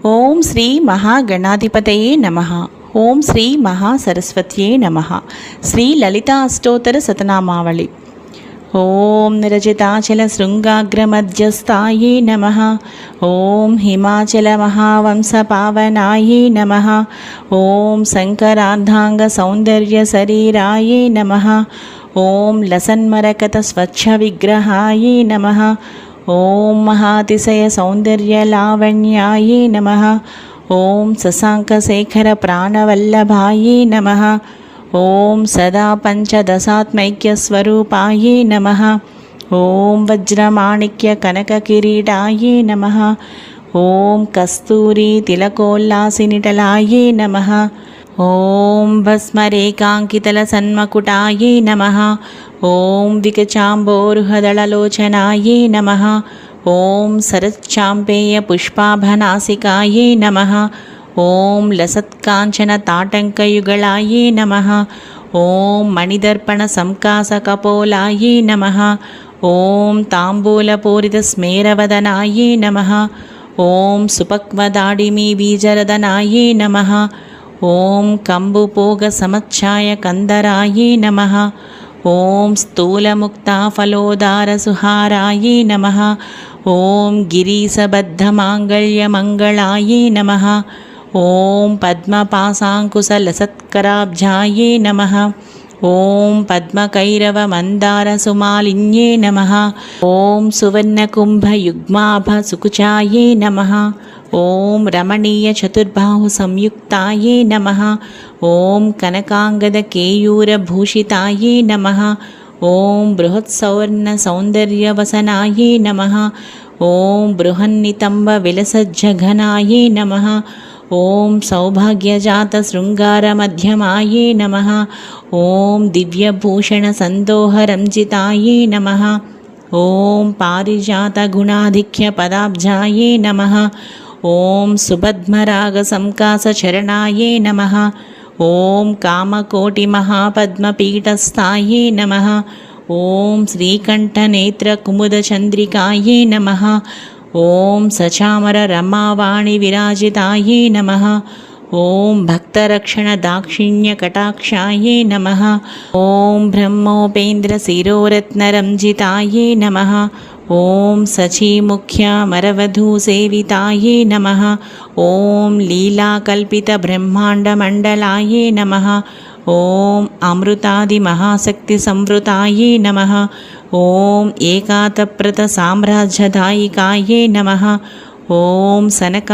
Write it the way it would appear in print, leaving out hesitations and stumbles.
ఓం శ్రీ మహాగణాధిపతయే నమః. ఓం శ్రీ మహాసరస్వత్యే నమః. శ్రీ లలితా అష్టోత్తర శతనామావళి. ఓం నిరజితాచల శృంగాగ్రమధ్యస్థాయే నమః. ఓం హిమాచల మహావంశ పావనాయే నమః. ఓం శంకరార్ధాంగ సౌందర్య శరీరాయే నమః. ఓం లసన్మరకత స్వచ్ఛ విగ్రహాయే నమః. ఓం మహాతిశయ సౌందర్య లావణ్యాయే నమః. ఓం శశాంకశేఖర ప్రాణవల్లభాయే నమః. ఓం సదా పంచదశాత్మైక్య స్వరూపాయే నమః. ఓం వజ్రమాణిక్య కనక కిరీటాయే నమః. ఓం కస్తూరి తిలకోల్లాసినిటలాయే నమః. ఓం భస్మరేకాంకితల సన్మకుటాయే నమః. ఓం వికచాంబోరుహదళలోచనాయే నమః. ఓం శరచ్చాంపేయ పుష్పాభనాసికాయే నమః. ఓం లసత్కాంచన తాటంకయుగళాయే నమః. ఓం మణిదర్పణ సంకాసకపోలాయే నమః. ఓం తాంబూలపూరిత స్మేరవదనాయే నమః. ఓం సుపక్వదాడిమీ బీజరదనాయే నమః. ఓం కంబుపోగ సమచ్ఛాయ కందరాయే నమః. ఓం స్థూలముక్తాఫలోదారసుహారాయే నమః. ఓం గిరీశబద్ధమాంగళ్యమంగళాయే నమః. ఓం పద్మపాశాంకుశలసత్కరాబ్జాయే నమః. ఓం పద్మకైరవమందారసుమాలిన్యే నమః. ఓం సువర్ణకుంభయుగ్మాభసుకుచాయే నమః. ఓం రమణీయ చతుర్బాహు సంయుక్తాయే నమః. ఓం కనకాంగదకేయూరభూషితాయే నమః. ఓం బృహత్సౌవర్ణ సౌందర్యవసనాయే నమః. ఓం బృహన్నితంబ విలసజ్జఘనాయే నమః. ఓం సౌభాగ్యజాత శృంగారమధ్యమాయే నమః. ఓం దివ్యభూషణ సందోహరంజితాయే నమః. ఓం పారిజాత గుణాధిక్య పదాబ్జాయే నమః. ఓం సుబద్మరాగ సంకాస చరణాయే నమః. ఓం కామకోటి మహాపద్మపీఠస్థాయే నమః. ఓం శ్రీకంఠనేత్ర కుముద చంద్రికాయే నమః. ఓం సచామర రమావాణి విరాజితాయే నమః. ఓం భక్తరక్షణ దాక్షిణ్య కటాక్షాయే నమః. ఓం బ్రహ్మోపేంద్ర శిరోరత్నరంజితాయే నమః. ఓం సచీముఖ్య మరవధూసేవితాయే నమః. ఓం లీలాకల్పిత బ్రహ్మాండమండలాయే నమః. ఓం అమృతాది మహాశక్తి సంవృతాయే నమః. ఓం ఏకాతప్రత సామ్రాజ్యదాయికాయే నమః. ఓం సనక